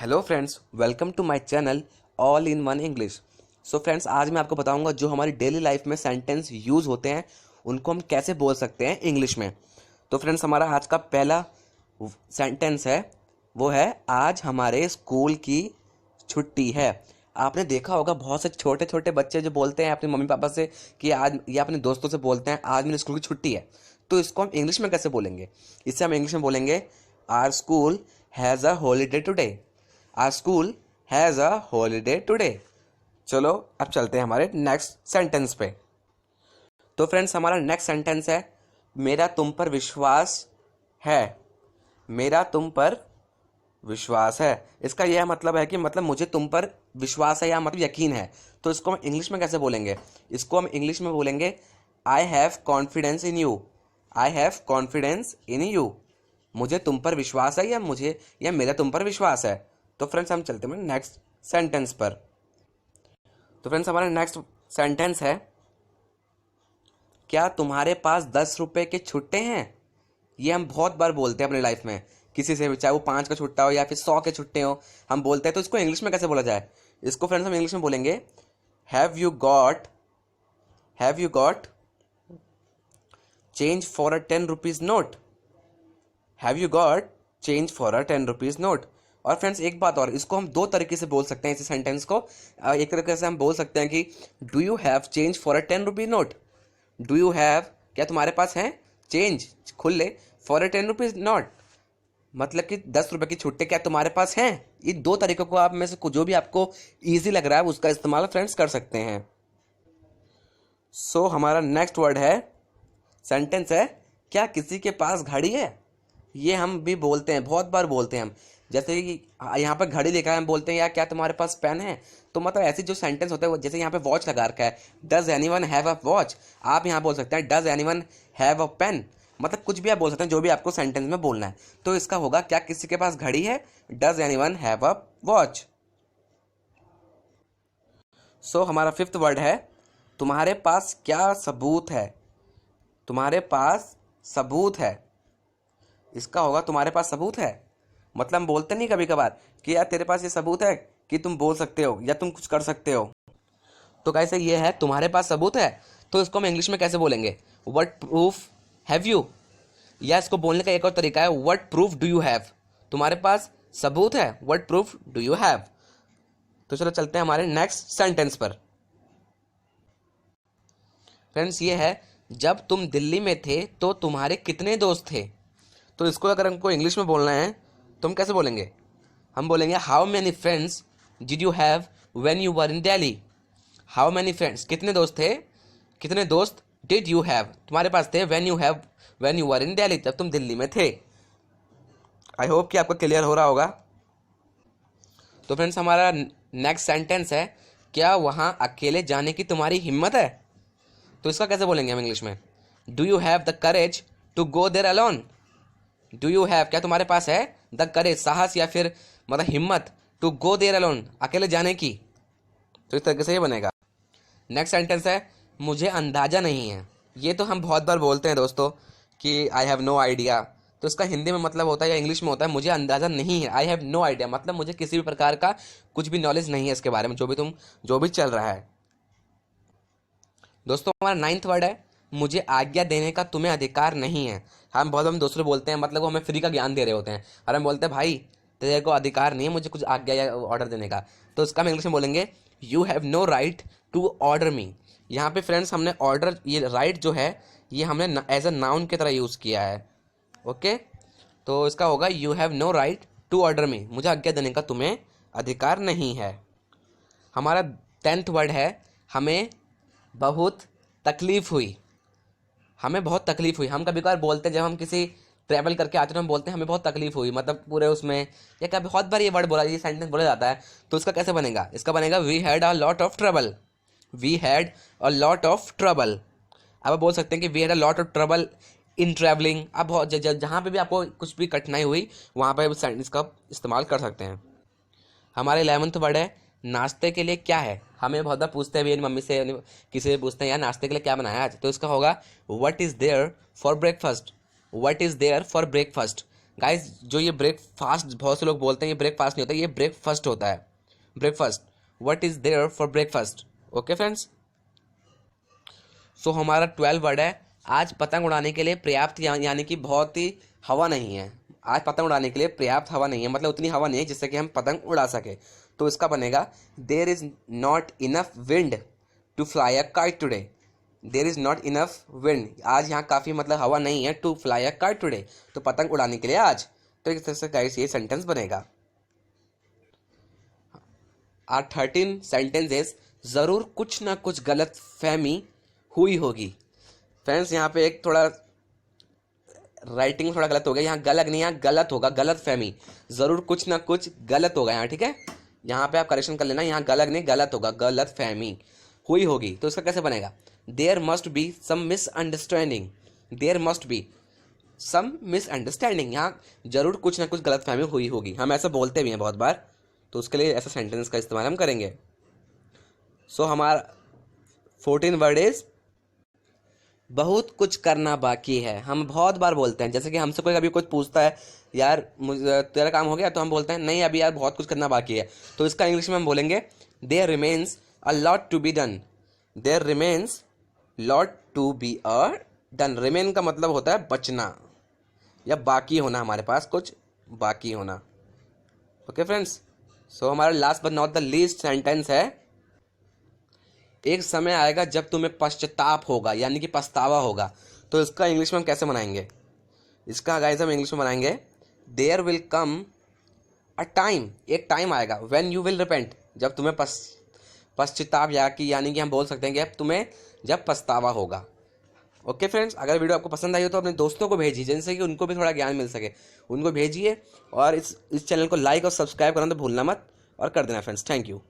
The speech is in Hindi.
Hello friends, welcome to my channel all in one English. So friends, आज मैं आपको बताऊंगा जो हमारी डेली लाइफ में सेंटेंस यूज़ होते हैं उनको हम कैसे बोल सकते हैं इंग्लिश में। तो फ्रेंड्स, हमारा आज का पहला सेंटेंस है, वो है आज हमारे स्कूल की छुट्टी है। आपने देखा होगा बहुत से छोटे छोटे बच्चे जो बोलते हैं अपने मम्मी पापा से कि आज, या अपने दोस्तों से बोलते हैं आज मेरे स्कूल की छुट्टी है। तो इसको हम इंग्लिश में कैसे बोलेंगे? इससे हम इंग्लिश में बोलेंगे our school has a holiday today. Our school has a holiday today. चलो अब चलते हैं हमारे नेक्स्ट सेंटेंस पे। तो फ्रेंड्स, हमारा नेक्स्ट सेंटेंस है मेरा तुम पर विश्वास है। मेरा तुम पर विश्वास है, इसका यह मतलब है कि मतलब मुझे तुम पर विश्वास है या मतलब यकीन है। तो इसको हम इंग्लिश में कैसे बोलेंगे? इसको हम इंग्लिश में बोलेंगे I have confidence in you. I have confidence in you. मुझे तुम पर विश्वास है या मेरा तुम पर विश्वास है। तो फ्रेंड्स, हम चलते हैं नेक्स्ट सेंटेंस पर। तो फ्रेंड्स, हमारा नेक्स्ट सेंटेंस है क्या तुम्हारे पास 10 रुपए के छुट्टे हैं। ये हम बहुत बार बोलते हैं अपनी लाइफ में किसी से भी, चाहे वो 5 का छुट्टा हो या फिर 100 के छुट्टे हो, हम बोलते हैं। तो इसको इंग्लिश में कैसे बोला जाए? इसको फ्रेंड्स हम इंग्लिश में बोलेंगे have you got change for a 10 rupees note. Have you got change for a 10 rupees note. और फ्रेंड्स, एक बात और, इसको हम दो तरीके से बोल सकते हैं इस सेंटेंस को। एक तरीके से हम बोल सकते हैं कि do you have change for a 10 rupees note. Do you have, क्या तुम्हारे पास है चेंज, खुले, फॉर अ 10 रुपीज नोट, मतलब कि 10 रुपए की छुट्टे क्या तुम्हारे पास हैं। ये दो तरीकों को आप में से जो भी आपको ईजी लग रहा है उसका इस्तेमाल फ्रेंड्स कर सकते हैं। सो हमारा नेक्स्ट वर्ड है, सेंटेंस है क्या किसी के पास घड़ी है। ये हम भी बोलते हैं, बहुत बार बोलते हैं हम। जैसे कि यहाँ पर घड़ी लिखा है, हम बोलते हैं यार क्या तुम्हारे पास पेन है। तो मतलब ऐसी जो सेंटेंस होते हैं, जैसे यहाँ पे वॉच लगा रखा है, does anyone have a watch, आप यहाँ बोल सकते हैं does anyone have a pen. मतलब कुछ भी आप बोल सकते हैं जो भी आपको सेंटेंस में बोलना है। तो इसका होगा क्या किसी के पास घड़ी है, does anyone have a watch. So हमारा फिफ्थ वर्ड है तुम्हारे पास क्या सबूत है। तुम्हारे पास सबूत है, इसका होगा तुम्हारे पास सबूत है। मतलब हम बोलते नहीं कभी कभार कि यार तेरे पास ये सबूत है कि तुम बोल सकते हो या तुम कुछ कर सकते हो। तो कैसे ये है तुम्हारे पास सबूत है, तो इसको हम इंग्लिश में कैसे बोलेंगे? What proof have you. या इसको बोलने का एक और तरीका है what proof do you have. तुम्हारे पास सबूत है, what proof do you have. तो चलो चलते हैं हमारे नेक्स्ट सेंटेंस पर। फ्रेंड्स, ये है जब तुम दिल्ली में थे तो तुम्हारे कितने दोस्त थे। तो इसको अगर हमको इंग्लिश में बोलना है तो हम कैसे बोलेंगे? हम बोलेंगे how many friends did you have when you were in Delhi. How many friends, कितने दोस्त थे, कितने दोस्त डिड यू हैव तुम्हारे पास थे व्हेन यू वर इन दिल्ली, जब तुम दिल्ली में थे। आई होप कि आपको क्लियर हो रहा होगा। तो फ्रेंड्स, हमारा नेक्स्ट सेंटेंस है क्या वहाँ अकेले जाने की तुम्हारी हिम्मत है। तो इसका कैसे बोलेंगे हम इंग्लिश में? Do you have the courage to go there alone. Do you have, क्या तुम्हारे पास है द करेज, साहस या फिर मतलब हिम्मत, टू गो देयर अलोन, अकेले जाने की। तो इस तरीके से ये बनेगा। नेक्स्ट सेंटेंस है मुझे अंदाजा नहीं है। ये तो हम बहुत बार बोलते हैं दोस्तों कि आई हैव नो आइडिया। तो इसका हिंदी में मतलब होता है या इंग्लिश में होता है मुझे अंदाजा नहीं है। आई हैव नो आइडिया मतलब मुझे किसी भी प्रकार का कुछ भी नॉलेज नहीं है इसके बारे में, जो भी चल रहा है। दोस्तों, हमारा नाइन्थ वर्ड है मुझे आज्ञा देने का तुम्हें अधिकार नहीं है। हम दूसरे बोलते हैं, मतलब वो हमें फ्री का ज्ञान दे रहे होते हैं, और हम बोलते हैं भाई तेरे को अधिकार नहीं है मुझे कुछ आज्ञा या ऑर्डर देने का। तो इसका हम इंग्लिश में बोलेंगे you have no right to order me. यहाँ पे फ्रेंड्स हमने ऑर्डर, ये राइट जो है ये हमने एज अ नाउन की तरह यूज़ किया है। ओके, तो इसका होगा you have no right to order me, मुझे आज्ञा देने का तुम्हें अधिकार नहीं है। हमारा 10th वर्ड है हमें बहुत तकलीफ हुई। हमें बहुत तकलीफ हुई, हम कभी कभार बोलते हैं जब हम किसी ट्रैवल करके आते हैं हम बोलते हैं हमें बहुत तकलीफ हुई, मतलब पूरे उसमें, या कभी बहुत बार ये वर्ड बोला, ये सेंटेंस बोला जाता है। तो इसका कैसे बनेगा? इसका बनेगा we had a lot of trouble. We had a lot of trouble. अब आप बोल सकते हैं कि we had a lot of trouble in travelling. अब बहुत जहाँ पे भी आपको कुछ भी कठिनाई हुई वहाँ पर सेंटेंस का इस्तेमाल कर सकते हैं। हमारे 11th वर्ड है नाश्ते के लिए क्या है। हमें बहुत बार पूछते हैं, मेरी मम्मी से किसी से पूछते हैं यार नाश्ते के लिए क्या बनाया आज। तो इसका होगा what is there for breakfast. What is there for breakfast, guys जो ये ब्रेकफास्ट बहुत से लोग बोलते हैं, ये ब्रेकफास्ट नहीं होता, ये ब्रेकफास्ट होता है, breakfast. What is there for breakfast? Okay friends, so हमारा 12 वर्ड है। आज पतंग उड़ाने के लिए पर्याप्त यानी कि बहुत ही हवा नहीं है। आज पतंग उड़ाने के लिए पर्याप्त हवा नहीं है, मतलब उतनी हवा नहीं है जिससे कि हम पतंग उड़ा सके। तो इसका बनेगा there is not enough wind to fly a kite today. There is not enough wind, आज यहाँ काफ़ी मतलब हवा नहीं है, to fly a kite today, तो पतंग उड़ाने के लिए आज। तो इस तरह से गाइस ये सेंटेंस बनेगा। आर 13 सेंटेंसेस, ज़रूर कुछ ना कुछ गलत फहमी हुई होगी। फ्रेंड्स यहाँ पे एक थोड़ा राइटिंग थोड़ा गलत हो गया, यहाँ गलत नहीं, यहाँ गलत होगा, गलत फहमी। ज़रूर कुछ ना कुछ गलत होगा यहाँ, ठीक है, यहाँ पे आप करेक्शन कर लेना, यहाँ गलत नहीं गलत होगा, गलत फहमी हुई होगी। तो इसका कैसे बनेगा? There must be some misunderstanding. There must be some misunderstanding, यहाँ जरूर कुछ ना कुछ गलत फहमी हुई होगी। हम ऐसा बोलते भी हैं बहुत बार, तो उसके लिए ऐसा सेंटेंस का इस्तेमाल हम करेंगे। सो हमारा 14 वर्ड इज बहुत कुछ करना बाकी है। हम बहुत बार बोलते हैं, जैसे कि हमसे कोई कभी कुछ पूछता है, यार तेरा काम हो गया, तो हम बोलते हैं नहीं अभी यार बहुत कुछ करना बाकी है। तो इसका इंग्लिश में हम बोलेंगे there remains a lot to be done. There remains lot to be a done. Remain का मतलब होता है बचना या बाकी होना, हमारे पास कुछ बाकी होना। ओके फ्रेंड्स, सो हमारा last but not the least sentence है, एक समय आएगा जब तुम्हें पश्चाताप होगा, यानी कि पछतावा होगा। तो इसका इंग्लिश में हम कैसे बनाएंगे? इसका गाइस हम इंग्लिश में बनाएंगे there will come a time, एक टाइम आएगा, व्हेन यू विल रिपेंट, जब तुम्हें पश्चाताप यानी कि हम बोल सकते हैं कि अब तुम्हें जब पछतावा होगा। ओके फ्रेंड्स, अगर वीडियो आपको पसंद आई हो तो अपने दोस्तों को भेजिए, जिनसे कि उनको भी थोड़ा ज्ञान मिल सके, उनको भेजिए। और इस चैनल को लाइक और सब्सक्राइब करना तो भूलना मत, और कर देना फ्रेंड्स। Thank you.